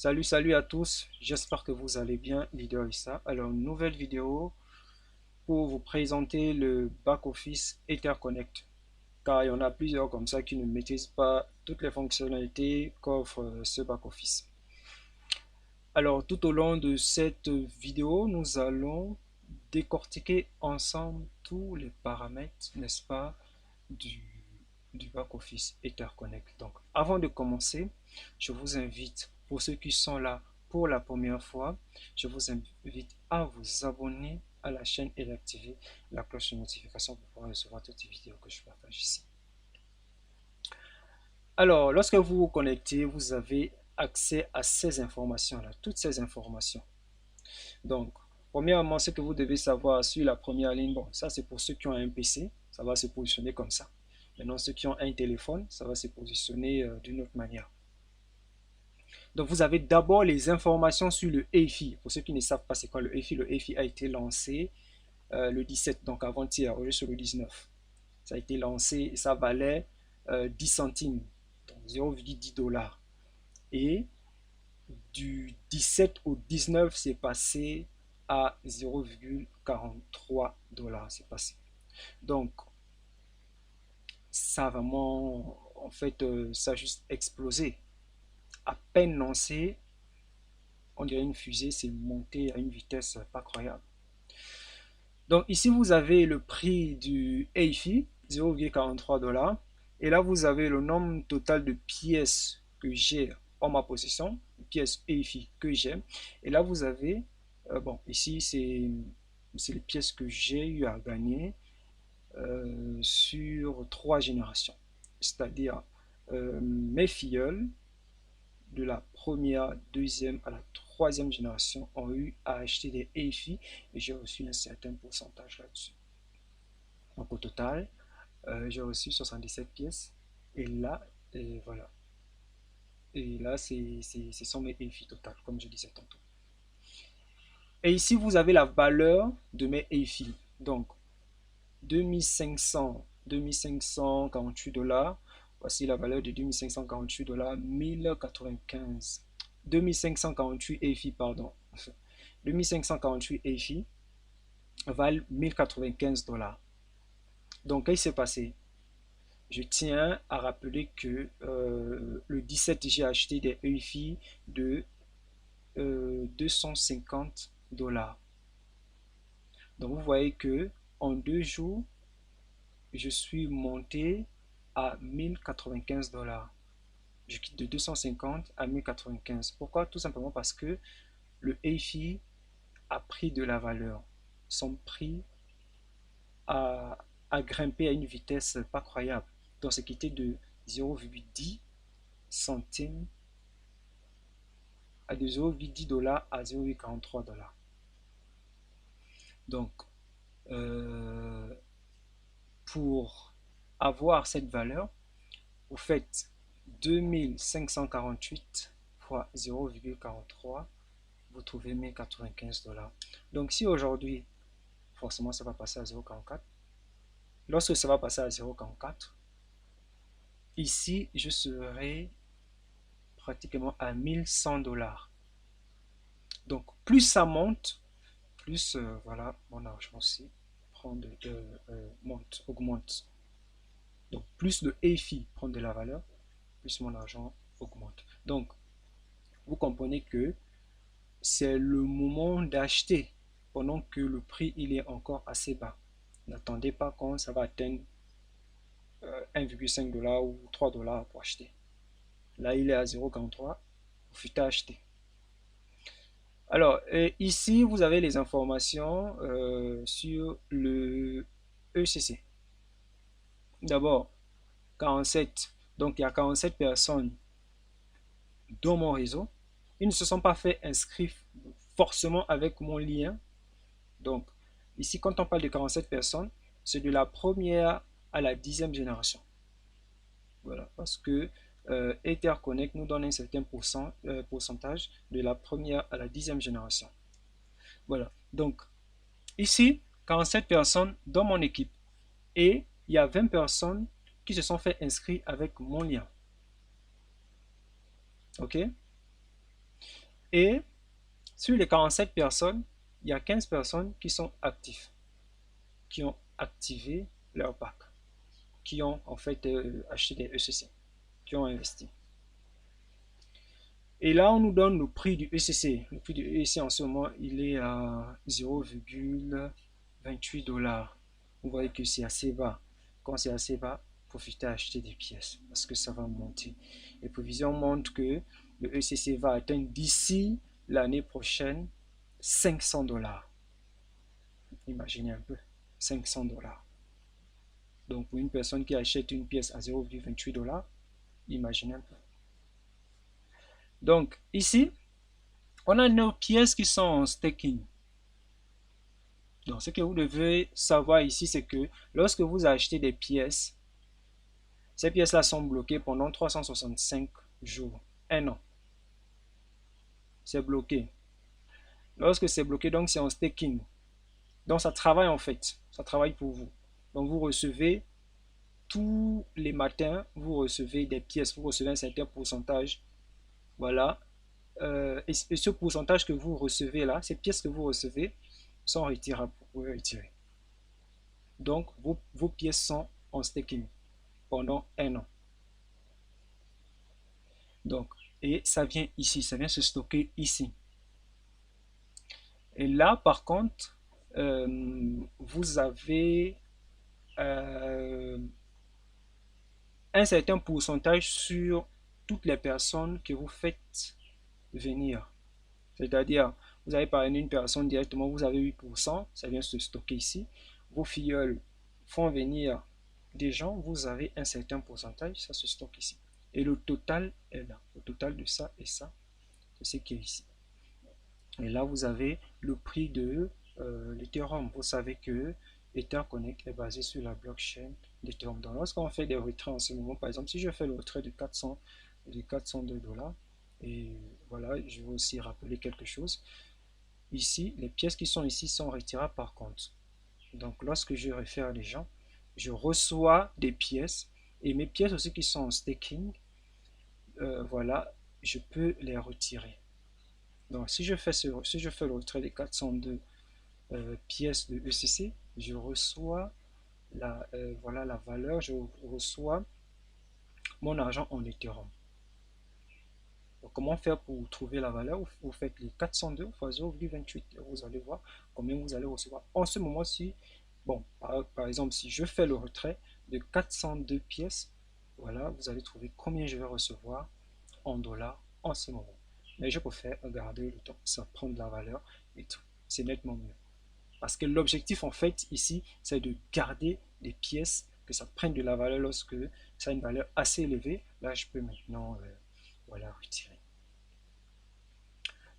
Salut à tous, j'espère que vous allez bien, Leader Issa. Alors, nouvelle vidéo pour vous présenter le back-office Etherconnect, car il y en a plusieurs comme ça qui ne maîtrisent pas toutes les fonctionnalités qu'offre ce back-office. Alors, tout au long de cette vidéo, nous allons décortiquer ensemble tous les paramètres, n'est-ce pas, du, du back-office Etherconnect. Donc, avant de commencer, je vous invite, pour ceux qui sont là pour la première fois, je vous invite à vous abonner à la chaîne et d'activer la cloche de notification pour pouvoir recevoir toutes les vidéos que je partage ici. Alors, lorsque vous vous connectez, vous avez accès à ces informations-là, toutes ces informations. Donc, premièrement, ce que vous devez savoir sur la première ligne, bon, ça c'est pour ceux qui ont un PC, ça va se positionner comme ça. Maintenant, ceux qui ont un téléphone, ça va se positionner d'une autre manière. Donc, vous avez d'abord les informations sur le EFI. Pour ceux qui ne savent pas c'est quoi le EFI a été lancé le 17, donc avant-hier, au lieu sur le 19. Ça a été lancé et ça valait 10 centimes, donc 0,10 $. Et du 17 au 19, c'est passé à 0,43 $. C'est passé. Donc, ça a vraiment, en fait, ça a juste explosé. À peine lancé, on dirait une fusée, c'est monté à une vitesse pas croyable. Donc ici, vous avez le prix du EFI, 0,43 $. Et là, vous avez le nombre total de pièces que j'ai en ma possession, pièces EFI que j'ai. Et là, vous avez, bon, ici, c'est les pièces que j'ai eu à gagner sur 3 générations. C'est-à-dire mes filleuls, de la première, deuxième à la troisième génération ont eu à acheter des EFI et j'ai reçu un certain pourcentage là-dessus. Donc au total, j'ai reçu 77 pièces et là, et voilà. Et là, ce sont mes EFI total, comme je disais tantôt. Et ici, vous avez la valeur de mes EFI. Donc, 2548 $. Voici la valeur de 2548 $, 1095. 2548 EFI, pardon. 2548 EFI valent 1095 $. Donc, qu'est-ce qui s'est passé? Je tiens à rappeler que le 17, j'ai acheté des EFI de 250 $. Donc, vous voyez que en 2 jours, je suis monté à 1095 $. Je quitte de 250 à 1095. Pourquoi? Tout simplement parce que le EFI a pris de la valeur. Son prix a, a grimpé à une vitesse pas croyable. Donc, c'est quitté de 0,10 centimes à de 0,10 $ à 0,43 $. Donc, pour avoir cette valeur, vous faites 2548 fois 0,43, vous trouvez 1095 $. Donc si aujourd'hui, forcément ça va passer à 0,44, lorsque ça va passer à 0,44, ici je serai pratiquement à 1100 $. Donc plus ça monte, plus voilà, mon argent aussi monte, augmente. Donc plus le EFI prend de la valeur, plus mon argent augmente. Donc vous comprenez que c'est le moment d'acheter pendant que le prix il est encore assez bas. N'attendez pas quand ça va atteindre 1,5 $ ou 3 $ pour acheter. Là, il est à 0,43, profitez à acheter. Alors, ici, vous avez les informations sur le ECC. D'abord, 47. Donc, il y a 47 personnes dans mon réseau. Ils ne se sont pas fait inscrire forcément avec mon lien. Donc, ici, quand on parle de 47 personnes, c'est de la première à la 10e génération. Voilà, parce que Etherconnect nous donne un certain pourcentage de la première à la 10e génération. Voilà, donc ici, 47 personnes dans mon équipe et il y a 20 personnes qui se sont fait inscrire avec mon lien. Ok? Et sur les 47 personnes, il y a 15 personnes qui sont actives, qui ont activé leur pack, qui ont en fait acheté des ECC, qui ont investi. Et là, on nous donne le prix du ECC. Le prix du ECC en ce moment, il est à 0,28 $. Vous voyez que c'est assez bas. Quand c'est assez bas, profitez à acheter des pièces parce que ça va monter. Les prévisions montrent que le ECC va atteindre d'ici l'année prochaine 500 $. Imaginez un peu, 500 $. Donc pour une personne qui achète une pièce à 0,28 $, imaginez un peu. Donc ici, on a nos pièces qui sont en staking. Donc ce que vous devez savoir ici, c'est que lorsque vous achetez des pièces, ces pièces-là sont bloquées pendant 365 jours, un an. C'est bloqué. Lorsque c'est bloqué, donc c'est en staking. Donc ça travaille en fait, ça travaille pour vous. Donc vous recevez tous les matins, vous recevez des pièces, vous recevez un certain pourcentage. Voilà. Et ce pourcentage que vous recevez là, ces pièces que vous recevez sont retirables. Vous pouvez retirer. Donc vos pièces sont en staking pendant un an. Donc, et ça vient ici, ça vient se stocker ici. Et là, par contre, vous avez un certain pourcentage sur toutes les personnes que vous faites venir. C'est-à-dire, vous avez parlé d'une personne directement, vous avez 8%, ça vient se stocker ici. Vos filleuls font venir des gens, vous avez un certain pourcentage, ça se stocke ici. Et le total est là. Le total de ça et ça, c'est ce qui est ici. Et là, vous avez le prix de l'Ethereum. Vous savez que EtherConnect est basé sur la blockchain d'Ethereum. Donc, lorsqu'on fait des retraits en ce moment, par exemple, si je fais le retrait de 402 $, et voilà, je vais aussi rappeler quelque chose. Ici, les pièces qui sont ici sont retirables par contre. Donc, lorsque je réfère les gens, je reçois des pièces et mes pièces aussi qui sont en staking, voilà, je peux les retirer. Donc, si je fais le retrait des 402 pièces de ECC, je reçois voilà la valeur, je reçois mon argent en Ethereum. Donc, comment faire pour trouver la valeur? Vous faites les 402 fois 0,28 et vous allez voir combien vous allez recevoir. En ce moment-ci, bon, par exemple, si je fais le retrait de 402 pièces, voilà, vous allez trouver combien je vais recevoir en dollars en ce moment. Mais je préfère garder le temps, ça prend de la valeur et tout. C'est nettement mieux. Parce que l'objectif, en fait, ici, c'est de garder des pièces, que ça prenne de la valeur lorsque ça a une valeur assez élevée. Là, je peux maintenant voilà, retirer.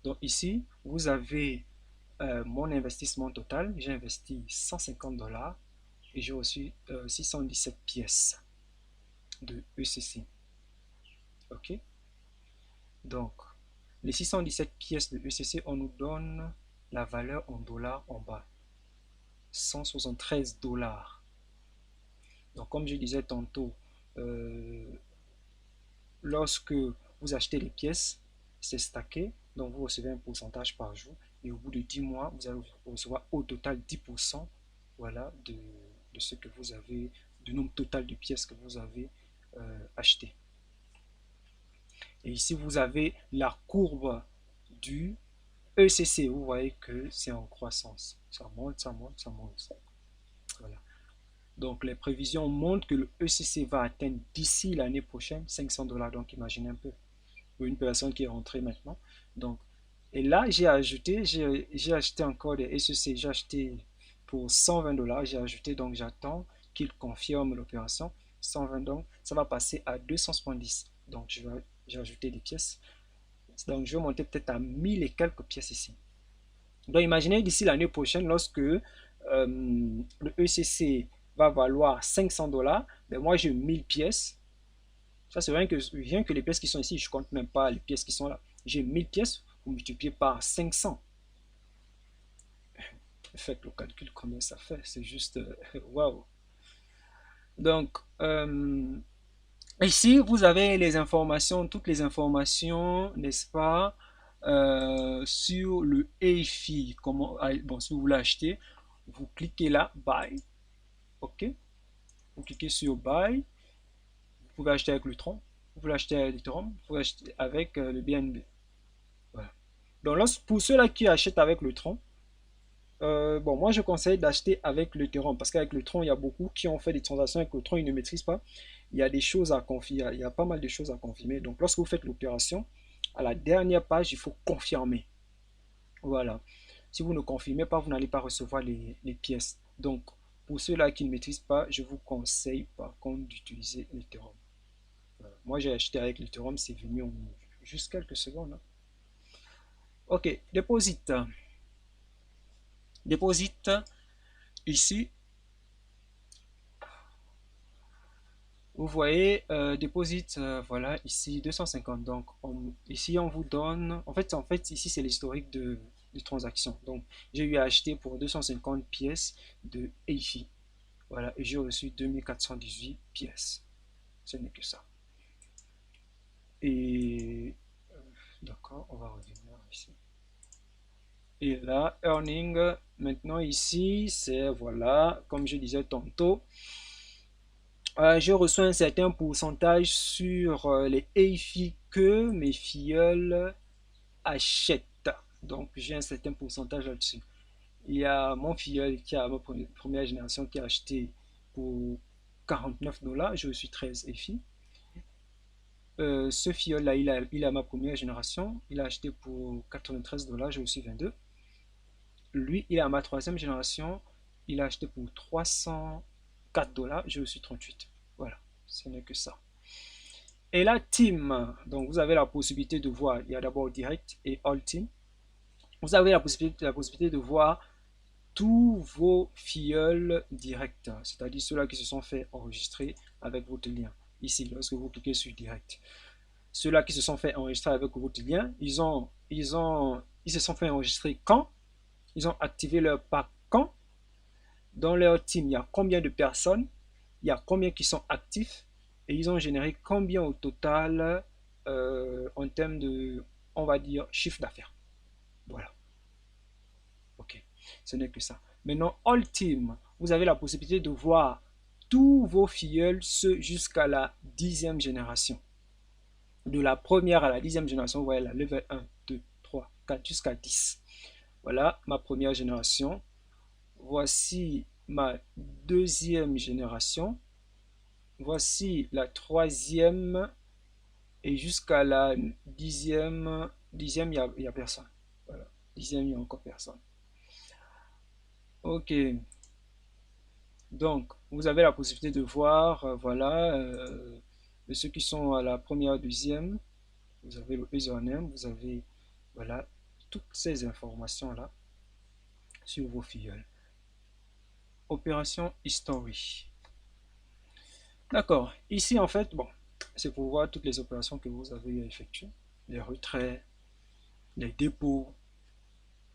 Donc ici, vous avez mon investissement total. J'ai investi 150 $ et j'ai reçu 617 pièces de ECC. OK? Donc, les 617 pièces de ECC, on nous donne la valeur en dollars en bas. 173 $. Donc, comme je disais tantôt, lorsque vous achetez les pièces, c'est stacké, donc vous recevez un pourcentage par jour. Et au bout de 10 mois, vous allez recevoir au total 10%, voilà, de ce que vous avez, du nombre total de pièces que vous avez achetées. Et ici, vous avez la courbe du ECC. Vous voyez que c'est en croissance. Ça monte, ça monte, ça monte. Voilà. Donc, les prévisions montrent que le ECC va atteindre d'ici l'année prochaine 500 $. Donc, imaginez un peu pour une personne qui est rentrée maintenant. Donc, et là, j'ai acheté encore des ECC. J'ai acheté pour 120 $. J'ai ajouté, donc j'attends qu'il confirme l'opération. 120, donc ça va passer à 270. Donc, j'ai ajouté des pièces. Donc, je vais monter peut-être à 1000 et quelques pièces ici. Donc, imaginez d'ici l'année prochaine, lorsque le ECC va valoir 500 $, mais moi j'ai 1000 pièces. Ça, c'est rien que les pièces qui sont ici, je ne compte même pas les pièces qui sont là. J'ai 1000 pièces, vous multipliez par 500. Faites le calcul, combien ça fait. C'est juste waouh. Donc, ici, vous avez les informations, toutes les informations, n'est-ce pas, sur le EFI, comment, bon, si vous voulez acheter, vous cliquez là, Buy, ok, vous cliquez sur Buy, vous pouvez acheter avec le Tron, vous pouvez acheter avec l'Ethereum, vous pouvez acheter avec le BNB. Voilà. Donc, pour ceux-là qui achètent avec le Tron, bon, moi je conseille d'acheter avec le Tron parce qu'avec le Tron, il y a beaucoup qui ont fait des transactions avec le Tron, ils ne maîtrisent pas. Il y a des choses à confirmer, il y a pas mal de choses à confirmer. Donc, lorsque vous faites l'opération, à la dernière page, il faut confirmer. Voilà. Si vous ne confirmez pas, vous n'allez pas recevoir les pièces. Donc, pour ceux-là qui ne maîtrisent pas, je vous conseille par contre d'utiliser l'Ethereum. Voilà. Moi, j'ai acheté avec l'Ethereum, c'est venu en juste quelques secondes, hein. Ok, déposite. Déposite ici. Vous voyez, déposite, voilà, ici 250. Donc, ici, on vous donne, en fait ici, c'est l'historique de transactions. Donc, j'ai eu à acheter pour 250 pièces de EIFI. Voilà, et j'ai reçu 2418 pièces. Ce n'est que ça. Et, d'accord, on va revenir ici. Et là, earning, maintenant ici, c'est, voilà, comme je disais tantôt, je reçois un certain pourcentage sur les EIFI que mes filleuls achètent. Donc, j'ai un certain pourcentage là-dessus. Il y a mon filleul qui a ma première génération qui a acheté pour 49 dollars. Je reçu 13 EIFI. Ce filleul-là, il a ma première génération. Il a acheté pour 93 dollars. Je reçu 22. Lui, il a ma troisième génération. Il a acheté pour 304 dollars. Je reçu 38. Voilà, ce n'est que ça. Et la team, donc vous avez la possibilité de voir, il y a d'abord direct et all team. Vous avez la possibilité de voir tous vos filleuls directs, c'est-à-dire ceux-là qui se sont fait enregistrer avec votre lien. Ici, lorsque vous cliquez sur direct. Ceux-là qui se sont fait enregistrer avec votre lien, ils se sont fait enregistrer quand? Ils ont activé leur pack quand? Dans leur team, il y a combien de personnes? Il y a combien qui sont actifs? Et ils ont généré combien au total en termes de, on va dire, chiffre d'affaires. Voilà. Ok. Ce n'est que ça. Maintenant, All Team, vous avez la possibilité de voir tous vos filleuls jusqu'à la 10e génération. De la première à la 10e génération, vous voyez la level 1, 2, 3, 4 jusqu'à 10. Voilà ma première génération. Voici ma deuxième génération. Voici la troisième et jusqu'à la dixième, il n'y a personne. Voilà, dixième, il n'y a encore personne. Ok, donc vous avez la possibilité de voir, voilà, ceux qui sont à la première, deuxième, vous avez le username, vous avez, voilà, toutes ces informations-là sur vos filleuls. Opération History. D'accord, ici en fait, bon, c'est pour voir toutes les opérations que vous avez effectuées, les retraits, les dépôts,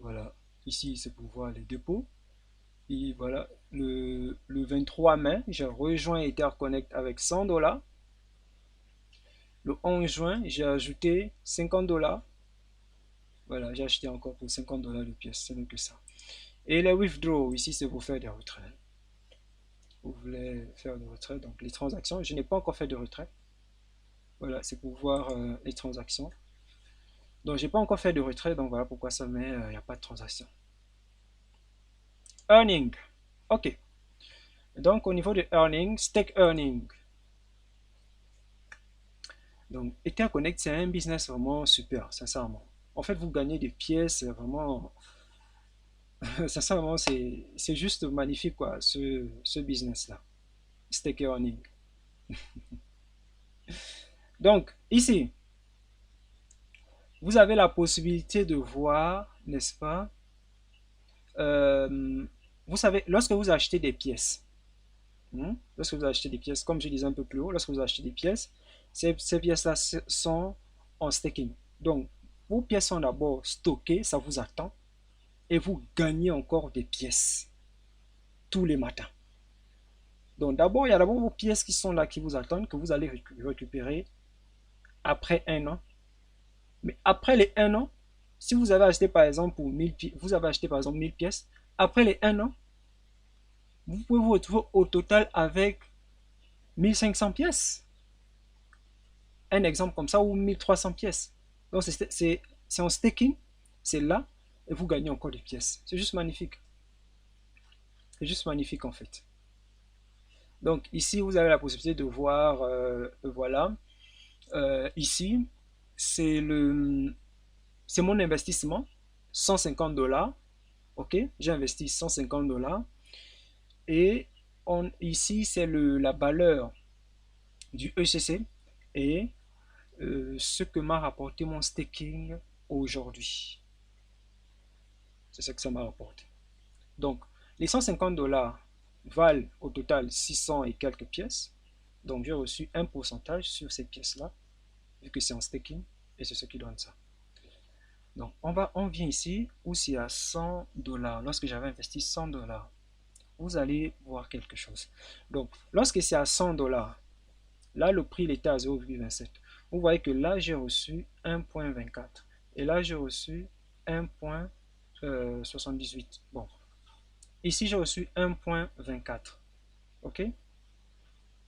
voilà, ici c'est pour voir les dépôts. Et voilà, le 23 mai, j'ai rejoint Etherconnect avec 100 dollars. Le 11 juin, j'ai ajouté 50 dollars. Voilà, j'ai acheté encore pour 50 dollars de pièces, ce n'est que ça. Et les withdraw, ici c'est pour faire des retraits. Vous voulez faire des retraits, donc les transactions, je n'ai pas encore fait de retrait. Voilà, c'est pour voir les transactions. Donc, j'ai pas encore fait de retrait, donc voilà pourquoi ça met, il n'y a pas de transaction. Earning. Ok. Donc, au niveau de earning, stake earning. Donc, Etherconnect, c'est un business vraiment super, sincèrement. En fait, vous gagnez des pièces, vraiment, sincèrement, c'est juste magnifique, quoi, ce business-là. Stake earning. Donc, ici, vous avez la possibilité de voir, n'est-ce pas, vous savez, lorsque vous achetez des pièces, lorsque vous achetez des pièces, comme je disais un peu plus haut, lorsque vous achetez des pièces, ces pièces-là sont en staking. Donc, vos pièces sont d'abord stockées, ça vous attend, et vous gagnez encore des pièces tous les matins. Donc, d'abord, il y a d'abord vos pièces qui sont là, qui vous attendent, que vous allez récupérer après un an. Mais après les 1 an, Si vous avez acheté par exemple pour 1000 pièces, vous avez acheté par exemple 1000 pièces, après les 1 an, vous pouvez vous retrouver au total avec 1500 pièces. Un exemple comme ça, ou 1300 pièces. Donc c'est en staking, c'est là, et vous gagnez encore des pièces. C'est juste magnifique. C'est juste magnifique en fait. Donc ici, vous avez la possibilité de voir, voilà, ici, c'est mon investissement, 150 $. Ok, j'ai investi 150 $. Et ici, c'est la valeur du ECC et ce que m'a rapporté mon staking aujourd'hui. C'est ce que ça m'a rapporté. Donc, les 150 $ valent au total 600 et quelques pièces. Donc, j'ai reçu un pourcentage sur ces pièces-là, vu que c'est en staking, et c'est ce qui donne ça. Donc, on vient ici où c'est à 100 $. Lorsque j'avais investi 100 $, vous allez voir quelque chose. Donc, lorsque c'est à 100 $, là, le prix il était à 0,27. Vous voyez que là, j'ai reçu 1,24. Et là, j'ai reçu 1,78. Bon, ici, j'ai reçu 1,24. OK?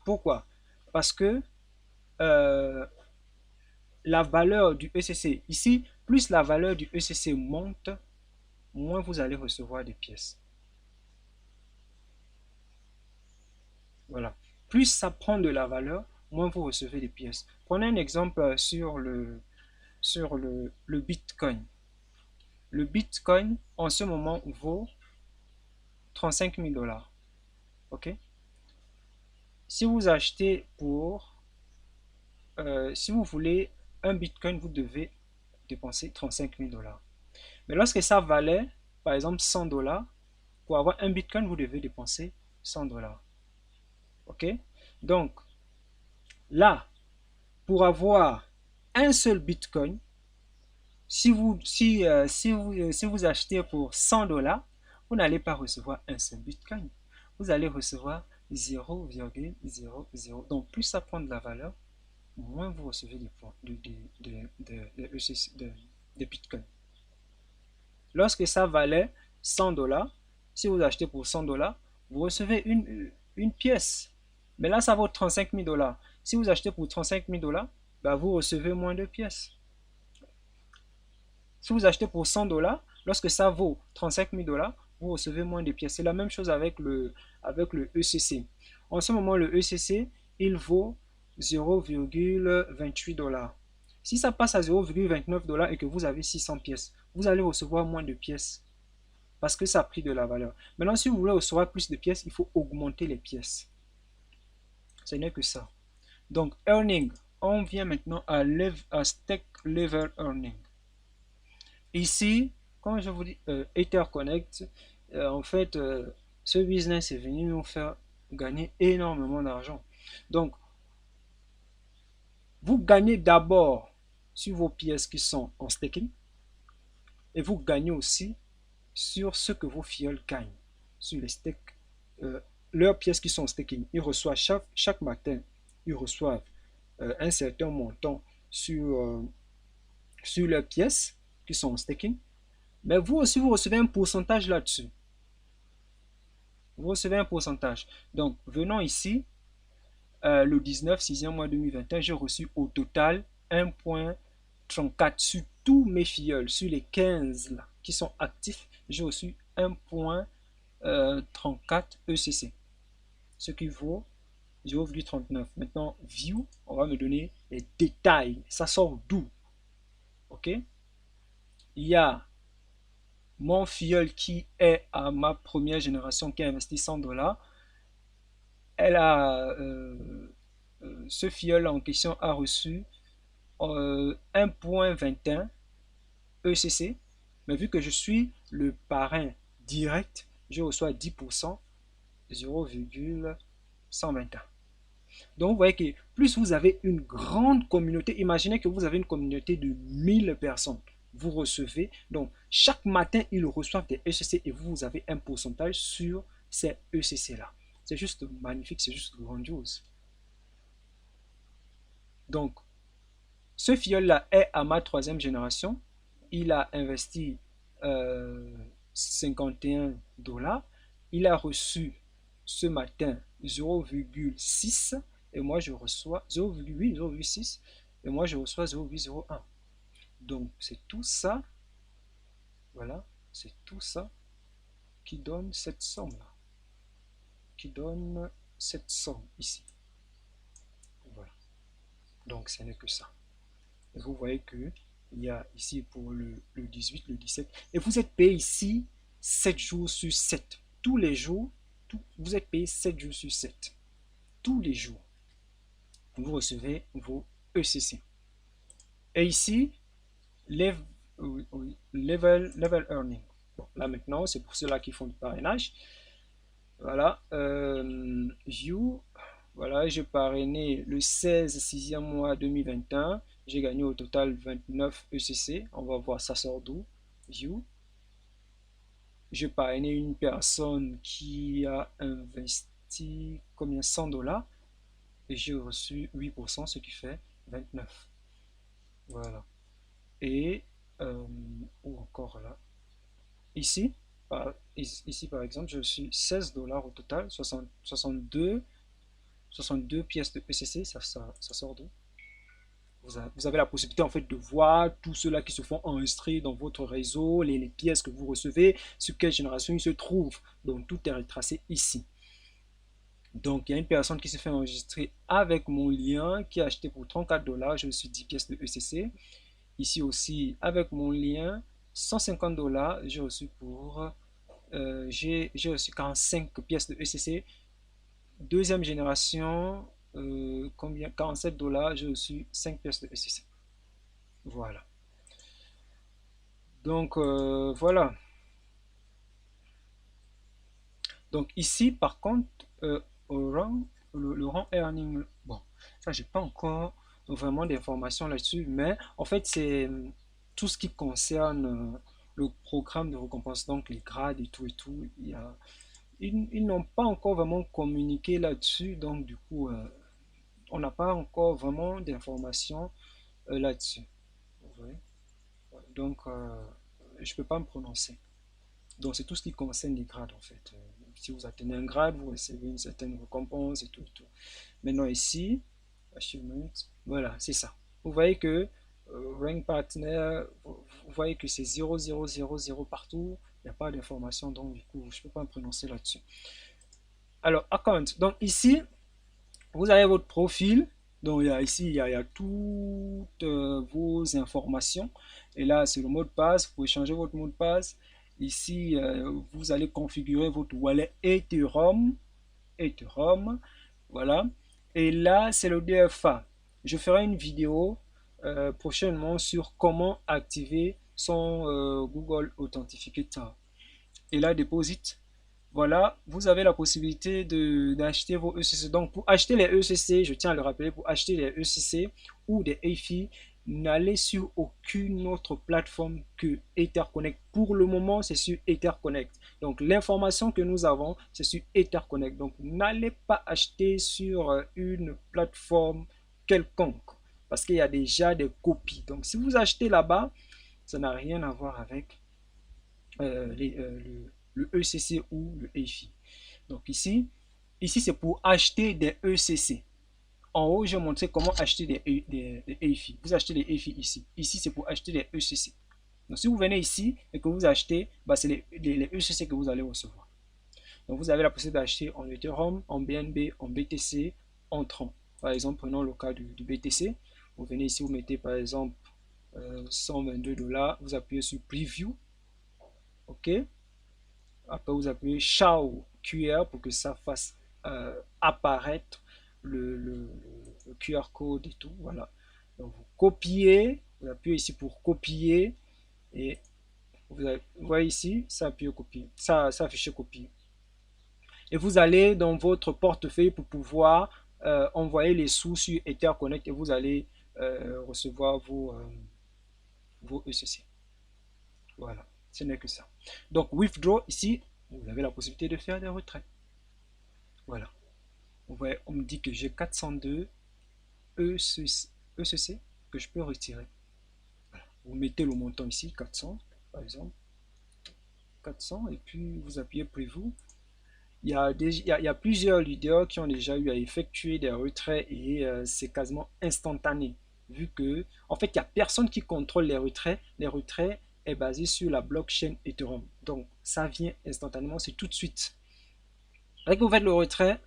Pourquoi? Parce que euh, la valeur du ECC, ici, plus la valeur du ECC monte, moins vous allez recevoir des pièces. Voilà. Plus ça prend de la valeur, moins vous recevez des pièces. Prenez un exemple sur le Bitcoin. Le Bitcoin, en ce moment, vaut 35 000 $. OK? Si vous achetez si vous voulez un Bitcoin, vous devez dépenser 35 000 $. Mais lorsque ça valait, par exemple, 100 $, pour avoir un Bitcoin, vous devez dépenser 100 $. OK? Donc, là, pour avoir un seul Bitcoin, si vous achetez pour 100 $, vous n'allez pas recevoir un seul Bitcoin. Vous allez recevoir 0,00. Donc, plus ça prend de la valeur, moins vous recevez des points de Bitcoin. Lorsque ça valait 100 $, si vous achetez pour 100 $, vous recevez une pièce. Mais là, ça vaut 35 000 $. Si vous achetez pour 35 000 $, bah, vous recevez moins de pièces. Si vous achetez pour 100 $, lorsque ça vaut 35 000 $, vous recevez moins de pièces. C'est la même chose avec le ECC. En ce moment, le ECC, il vaut 0,28 $. Si ça passe à 0,29 $ et que vous avez 600 pièces, vous allez recevoir moins de pièces parce que ça a pris de la valeur. Maintenant, si vous voulez recevoir plus de pièces, il faut augmenter les pièces. Ce n'est que ça. Donc, earning, on vient maintenant à stake level earning. Ici, comme je vous dis, EtherConnect, en fait, ce business est venu nous faire gagner énormément d'argent. Donc, vous gagnez d'abord sur vos pièces qui sont en staking et vous gagnez aussi sur ce que vos filleuls gagnent sur les stakes. Leurs pièces qui sont en staking, ils reçoivent chaque matin, ils reçoivent un certain montant sur leurs pièces qui sont en staking. Mais vous aussi, vous recevez un pourcentage là-dessus. Vous recevez un pourcentage. Donc, venons ici, le 19, 6e mois 2021, j'ai reçu au total 1,34 sur tous mes filleuls. Sur les 15 là, qui sont actifs, j'ai reçu 1,34 ECC. Ce qui vaut 0,39. Maintenant, view, on va me donner les détails. Ça sort d'où? OK? Il y a mon filleul qui est à ma première génération qui a investi 100 $. Elle a, ce filleul en question a reçu 1,21 ECC. Mais vu que je suis le parrain direct, je reçois 10%, 0,121. Donc vous voyez que plus vous avez une grande communauté, imaginez que vous avez une communauté de 1000 personnes. Vous recevez, donc chaque matin, ils reçoivent des ECC et vous avez un pourcentage sur ces ECC-là. C'est juste magnifique, c'est juste grandiose. Donc, ce filleul-là est à ma 3e génération. il a investi 51 $. Il a reçu ce matin 0,6 et moi je reçois 0,8, 0,6 et moi je reçois 0,01. Donc c'est tout ça, voilà, c'est tout ça qui donne cette somme-là, qui donne cette somme ici. Voilà. Donc ce n'est que ça. Et vous voyez que il y a ici pour le 18, le 17. Et vous êtes payé ici 7 jours sur 7. Tous les jours, vous êtes payé 7 jours sur 7. Tous les jours, vous recevez vos ECC. Et ici, level earning. Bon, là maintenant, c'est pour ceux-là qui font du parrainage. Voilà. View. Voilà, j'ai parrainé le 16 6e mois 2021. J'ai gagné au total 29 ECC. On va voir ça sort d'où. View. J'ai parrainé une personne qui a investi combien 100 $. Et j'ai reçu 8%, ce qui fait 29. Voilà. Et ou encore là. Ici, par exemple, je reçu 16 $ au total, 62 pièces de ECC, ça sort d'où? Vous avez la possibilité en fait de voir tous ceux-là qui se font enregistrer dans votre réseau, les pièces que vous recevez, sur quelle génération ils se trouvent. Donc tout est retracé ici. Donc il y a une personne qui se fait enregistrer avec mon lien, qui a acheté pour 34 $, j'ai reçu 10 pièces de ECC. Ici aussi, avec mon lien, 150 $, j'ai reçu j'ai reçu 45 pièces de ECC. Deuxième génération, combien 47 $, j'ai reçu 5 pièces de ECC. Voilà. Donc, voilà. Donc ici, par contre, le rang earning, bon, ça, j'ai pas encore vraiment d'informations là-dessus, mais en fait, c'est tout ce qui concerne le programme de récompense, donc les grades et tout, ils n'ont pas encore vraiment communiqué là-dessus, donc du coup, on n'a pas encore vraiment d'informations là-dessus. Donc, je ne peux pas me prononcer. Donc, c'est tout ce qui concerne les grades, en fait. Si vous atteignez un grade, vous recevez une certaine récompense et tout, et tout. Maintenant, ici, achievement, voilà, c'est ça. Vous voyez que rank partner, vous voyez que c'est 0,0,0,0 partout. Il n'y a pas d'information, donc du coup, je ne peux pas me prononcer là-dessus. Alors, account. Donc, ici, vous avez votre profil. Donc, ici, il y a toutes vos informations. Et là, c'est le mot de passe. Vous pouvez changer votre mot de passe. Ici, vous allez configurer votre wallet Ethereum. Voilà. Et là, c'est le DFA. Je ferai une vidéo prochainement sur comment activer son Google Authenticator. Et là, Deposit. Voilà, vous avez la possibilité d'acheter vos ECC. Donc, pour acheter les ECC, je tiens à le rappeler, pour acheter les ECC ou des EFI, n'allez sur aucune autre plateforme que EtherConnect. Pour le moment, c'est sur EtherConnect. Donc, l'information que nous avons, c'est sur EtherConnect. Donc, n'allez pas acheter sur une plateforme quelconque parce qu'il y a déjà des copies. Donc, si vous achetez là-bas, ça n'a rien à voir avec le ECC ou le EFI. Donc ici c'est pour acheter des ECC. En haut, j'ai montré comment acheter des EFI. Vous achetez des EFI ici. Ici, c'est pour acheter des ECC. Donc, si vous venez ici et que vous achetez, bah, c'est les ECC que vous allez recevoir. Donc, vous avez la possibilité d'acheter en Ethereum, en BNB, en BTC, en Tron. Par exemple, prenons le cas du BTC. Vous venez ici, vous mettez par exemple 122 $. Vous appuyez sur Preview. OK. Après, vous appuyez Show QR pour que ça fasse apparaître le QR code et tout. Voilà. Donc, vous copiez, vous appuyez ici pour copier et vous voyez ici, ça appuie copier, ça affiche copier. Et vous allez dans votre portefeuille pour pouvoir envoyer les sous sur EtherConnect et vous allez recevoir vos ECC. Voilà, ce n'est que ça. Donc, withdraw ici, vous avez la possibilité de faire des retraits. Voilà. Vous voyez, on me dit que j'ai 402 ECC que je peux retirer. Voilà. vous mettez le montant ici, 400 par exemple, 400, et puis vous appuyez Preview. Il y a plusieurs leaders qui ont déjà eu à effectuer des retraits et c'est quasiment instantané, vu que en fait il n'y a personne qui contrôle les retraits. Les retraits est basé sur la blockchain Ethereum, donc ça vient instantanément, c'est tout de suite. Dès que vous faites le retrait,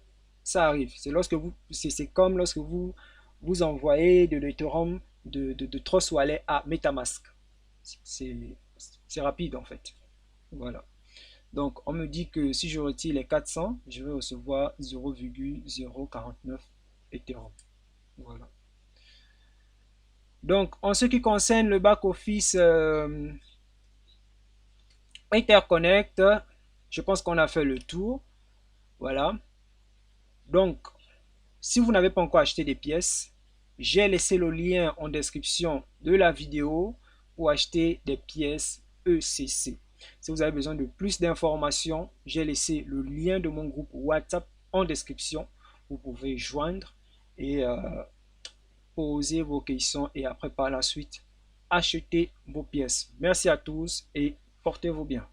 ça arrive. C'est comme lorsque vous envoyez de l'Ethereum de Trust Wallet à MetaMask. C'est rapide en fait. Voilà. Donc, on me dit que si je retire les 400, je vais recevoir 0,049 Ethereum. Voilà. Donc, en ce qui concerne le back-office Interconnect, je pense qu'on a fait le tour. Voilà. Donc, si vous n'avez pas encore acheté des pièces, j'ai laissé le lien en description de la vidéo pour acheter des pièces ECC. Si vous avez besoin de plus d'informations, j'ai laissé le lien de mon groupe WhatsApp en description. Vous pouvez joindre et poser vos questions et après par la suite acheter vos pièces. Merci à tous et portez-vous bien.